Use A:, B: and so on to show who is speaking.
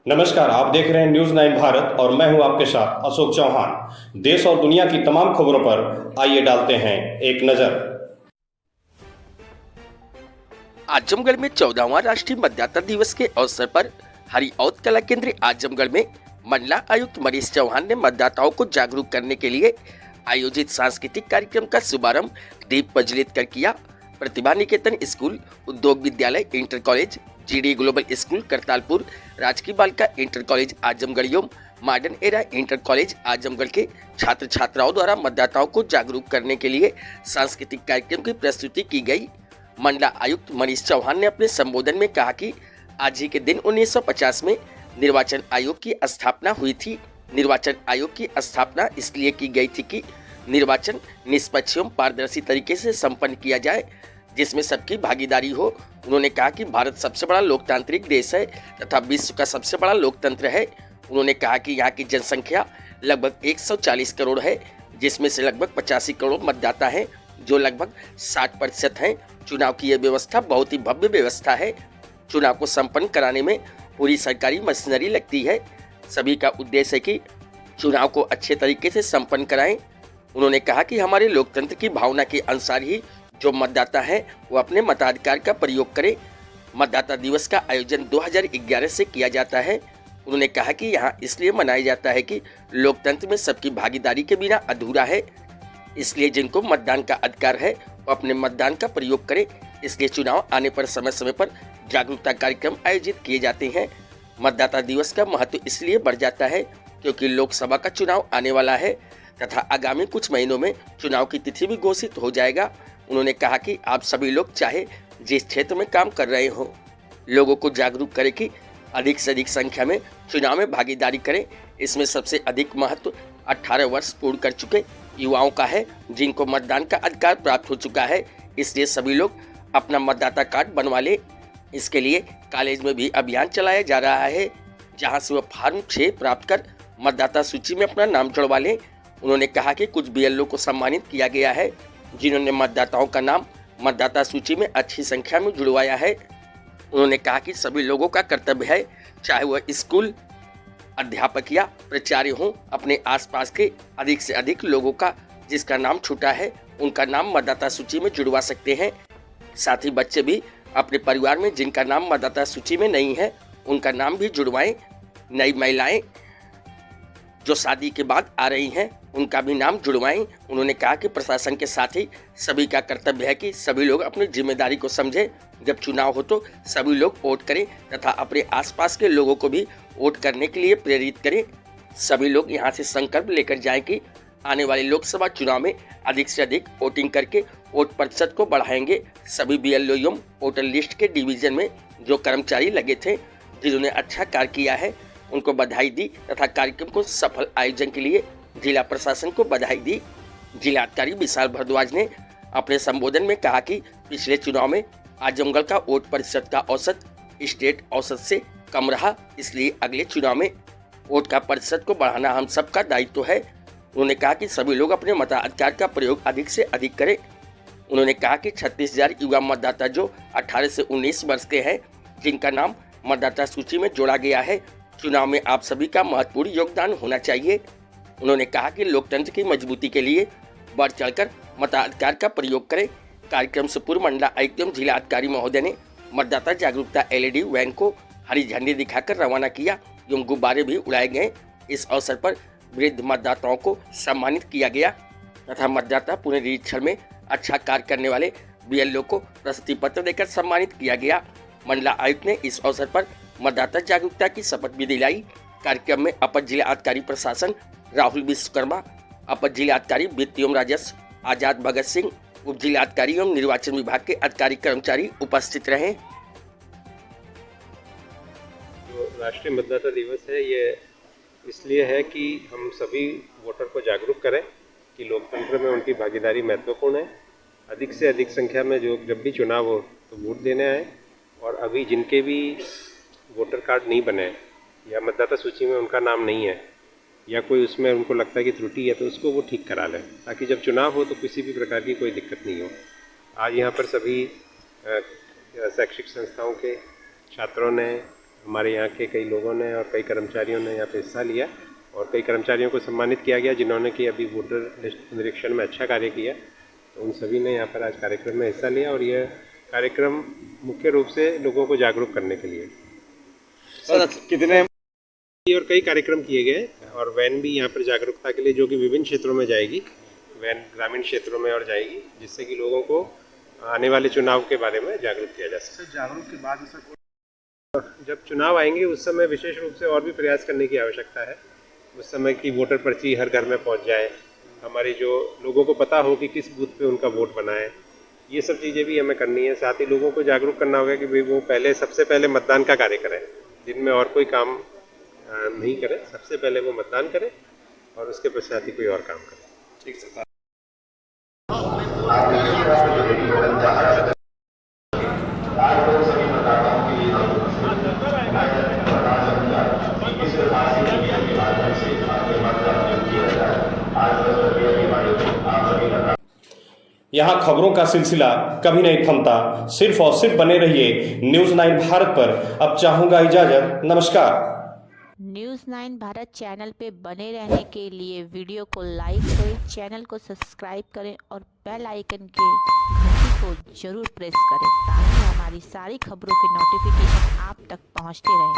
A: नमस्कार, आप देख रहे हैं न्यूज़ 9 भारत और मैं हूं आपके साथ अशोक चौहान। देश और दुनिया की तमाम खबरों पर आइए डालते हैं एक नज़र।
B: आजमगढ़ में 14वां राष्ट्रीय मतदाता दिवस के अवसर पर हरिऔध कला केंद्र आजमगढ़ में मंडला आयुक्त मनीष चौहान ने मतदाताओं को जागरूक करने के लिए आयोजित सांस्कृतिक कार्यक्रम का शुभारंभ दीप प्रज्वलित कर किया। प्रतिभा निकेतन स्कूल, उद्योग विद्यालय inter college, GD global school Kartalpur, राजकीय बालिका इंटर कॉलेज आजमगढ़ एवं modern era inter college Azamgarh के छात्र छात्राओं द्वारा मतदाताओं को जागरूक करने के लिए सांस्कृतिक कार्यक्रम की प्रस्तुति की गई। मंडला आयुक्त मनीष चौहान ने अपने संबोधन में कहा कि आज ही के दिन 1950 में निर्वाचन आयोग की स्थापना हुई थी। निर्वाचन आयोग की स्थापना इसलिए की गई थी कि निर्वाचन निष्पक्ष एवं पारदर्शी तरीके से संपन्न किया जाए, जिसमें सबकी भागीदारी हो। उन्होंने कहा कि भारत सबसे बड़ा लोकतांत्रिक देश है तथा विश्व का सबसे बड़ा लोकतंत्र है। उन्होंने कहा कि यहाँ की जनसंख्या लगभग 140 करोड़ है, जिसमें से लगभग 85 करोड़ मतदाता हैं, जो लगभग 60% हैं। चुनाव की यह व्यवस्था बहुत ही भव्य व्यवस्था है। चुनाव को संपन्न कराने में पूरी सरकारी मशीनरी लगती है। सभी का उद्देश्य है कि चुनाव को अच्छे तरीके से संपन्न कराएं। उन्होंने कहा कि हमारे लोकतंत्र की भावना के अनुसार ही जो मतदाता है वो अपने मताधिकार का प्रयोग करें। मतदाता दिवस का आयोजन 2011 से किया जाता है। उन्होंने कहा कि यहाँ इसलिए मनाया जाता है कि लोकतंत्र में सबकी भागीदारी के बिना अधूरा है, इसलिए जिनको मतदान का अधिकार है वो अपने मतदान का प्रयोग करें। इसलिए चुनाव आने पर समय समय पर जागरूकता कार्यक्रम आयोजित किए जाते हैं। मतदाता दिवस का महत्व इसलिए बढ़ जाता है क्योंकि लोकसभा का चुनाव आने वाला है तथा आगामी कुछ महीनों में चुनाव की तिथि भी घोषित हो जाएगा। उन्होंने कहा कि आप सभी लोग चाहे जिस क्षेत्र में काम कर रहे हो, लोगों को जागरूक करें कि अधिक से अधिक संख्या में चुनाव में भागीदारी करें। इसमें सबसे अधिक महत्व 18 वर्ष पूर्ण कर चुके युवाओं का है, जिनको मतदान का अधिकार प्राप्त हो चुका है। इसलिए सभी लोग अपना मतदाता कार्ड बनवा लें। इसके लिए कॉलेज में भी अभियान चलाया जा रहा है, जहां से वह फॉर्म 6 प्राप्त कर मतदाता सूची में अपना नाम जुड़वा लें। उन्होंने कहा कि कुछ बीएलओ को सम्मानित किया गया है, जिन्होंने मतदाताओं का नाम मतदाता सूची में अच्छी संख्या में जुड़वाया है। उन्होंने कहा कि सभी लोगों का कर्तव्य है, चाहे वह स्कूल अध्यापक या प्राचार्य हों, अपने आसपास के अधिक से अधिक लोगों का जिसका नाम छूटा है उनका नाम मतदाता सूची में जुड़वा सकते हैं। साथ ही बच्चे भी अपने परिवार में जिनका नाम मतदाता सूची में नहीं है उनका नाम भी जुड़वाएं। नई महिलाएं जो शादी के बाद आ रही हैं उनका भी नाम जुड़वाएं। उन्होंने कहा कि प्रशासन के साथ ही सभी का कर्तव्य है कि सभी लोग अपनी जिम्मेदारी को समझें। जब चुनाव हो तो सभी लोग वोट करें तथा अपने आसपास के लोगों को भी वोट करने के लिए प्रेरित करें। सभी लोग यहां से संकल्प लेकर जाएं कि आने वाले लोकसभा चुनाव में अधिक से अधिक वोटिंग करके वोट प्रतिशत को बढ़ाएंगे। सभी बीएलओ एवं वोटर लिस्ट के डिवीजन में जो कर्मचारी लगे थे, जिन्होंने अच्छा कार्य किया है, उनको बधाई दी तथा कार्यक्रम को सफल आयोजन के लिए जिला प्रशासन को बधाई दी। जिलाधिकारी विशाल भारद्वाज ने अपने संबोधन में कहा कि पिछले चुनाव में आजमगढ़ का वोट प्रतिशत का औसत स्टेट औसत से कम रहा, इसलिए अगले चुनाव में वोट का प्रतिशत को बढ़ाना हम सबका दायित्व है। उन्होंने कहा कि सभी लोग अपने मताधिकार का प्रयोग अधिक से अधिक करें। उन्होंने कहा कि 36,000 युवा मतदाता जो 18 से 19 वर्ष के हैं, जिनका नाम मतदाता सूची में जोड़ा गया है, चुनाव में आप सभी का महत्वपूर्ण योगदान होना चाहिए। उन्होंने कहा कि लोकतंत्र की मजबूती के लिए बढ़ चढ़कर मताधिकार का प्रयोग करें। कार्यक्रम से पूर्व मंडला आयुक्त एवं जिलाधिकारी महोदय ने मतदाता जागरूकता एलईडी वैन को हरी झंडी दिखाकर रवाना किया एवं गुब्बारे भी उड़ाए गए। इस अवसर पर वृद्ध मतदाताओं को सम्मानित किया गया तथा मतदाता पुनरीक्षण में अच्छा कार्य करने वाले बीएलओ को प्रशस्ति पत्र देकर सम्मानित किया गया। मंडला आयुक्त ने इस अवसर पर मतदाता जागरूकता की शपथ भी दिलाई। कार्यक्रम में अपर जिलाधिकारी प्रशासन राहुल विश्वकर्मा, अपर जिलाधिकारी वित्त एवं राजस्व आजाद भगत सिंह, उप जिलाधिकारी एवं निर्वाचन विभाग के अधिकारी कर्मचारी उपस्थित रहे।
C: जो राष्ट्रीय मतदाता दिवस है, ये इसलिए है कि हम सभी वोटर को जागरूक करें कि लोकतंत्र में उनकी भागीदारी महत्वपूर्ण है। अधिक से अधिक संख्या में जो जब भी चुनाव हो तो वोट देने आए, और अभी जिनके भी वोटर कार्ड नहीं बने या मतदाता सूची में उनका नाम नहीं है या कोई उसमें उनको लगता है कि त्रुटि है, तो उसको वो ठीक करा लें, ताकि जब चुनाव हो तो किसी भी प्रकार की कोई दिक्कत नहीं हो। आज यहाँ पर सभी शैक्षिक संस्थाओं के छात्रों ने हमारे यहाँ के कई लोगों ने और कई कर्मचारियों ने यहाँ पे हिस्सा लिया और कई कर्मचारियों को सम्मानित किया गया जिन्होंने कि अभी वोटर लिस्ट निरीक्षण में अच्छा कार्य किया। तो उन सभी ने यहाँ पर आज कार्यक्रम में हिस्सा लिया और यह कार्यक्रम मुख्य रूप से लोगों को जागरूक करने के लिए
D: सर कितने
C: और कई कार्यक्रम किए गए और वैन भी यहाँ पर जागरूकता के लिए जो कि विभिन्न क्षेत्रों में जाएगी, वैन ग्रामीण क्षेत्रों में और जाएगी जिससे कि लोगों को आने वाले चुनाव के बारे में जागरूक किया जा सके। जागरूक के बाद जब चुनाव आएंगे उस समय विशेष रूप से और भी प्रयास करने की आवश्यकता है। उस समय की वोटर पर्ची हर घर में पहुँच जाए, हमारी जो लोगों को पता हो कि किस बूथ पे उनका वोट बना है, ये सब चीज़ें भी हमें करनी है। साथ ही लोगों को जागरूक करना होगा कि भाई वो सबसे पहले मतदान का कार्य करें, दिन में और कोई काम नहीं करें, सबसे पहले वो मतदान करें और उसके पश्चात ही कोई और काम करें।
D: ठीक सर।
A: यहाँ खबरों का सिलसिला कभी नहीं थमता। सिर्फ और सिर्फ बने रहिए न्यूज़ 9 भारत पर। अब चाहूंगा इजाजत, नमस्कार।
E: न्यूज़ 9 भारत चैनल पे बने रहने के लिए वीडियो को लाइक करें, चैनल को सब्सक्राइब करें और बेल आइकन के घंटी को जरूर प्रेस करें ताकि हमारी सारी खबरों के नोटिफिकेशन आप तक पहुंचते रहें।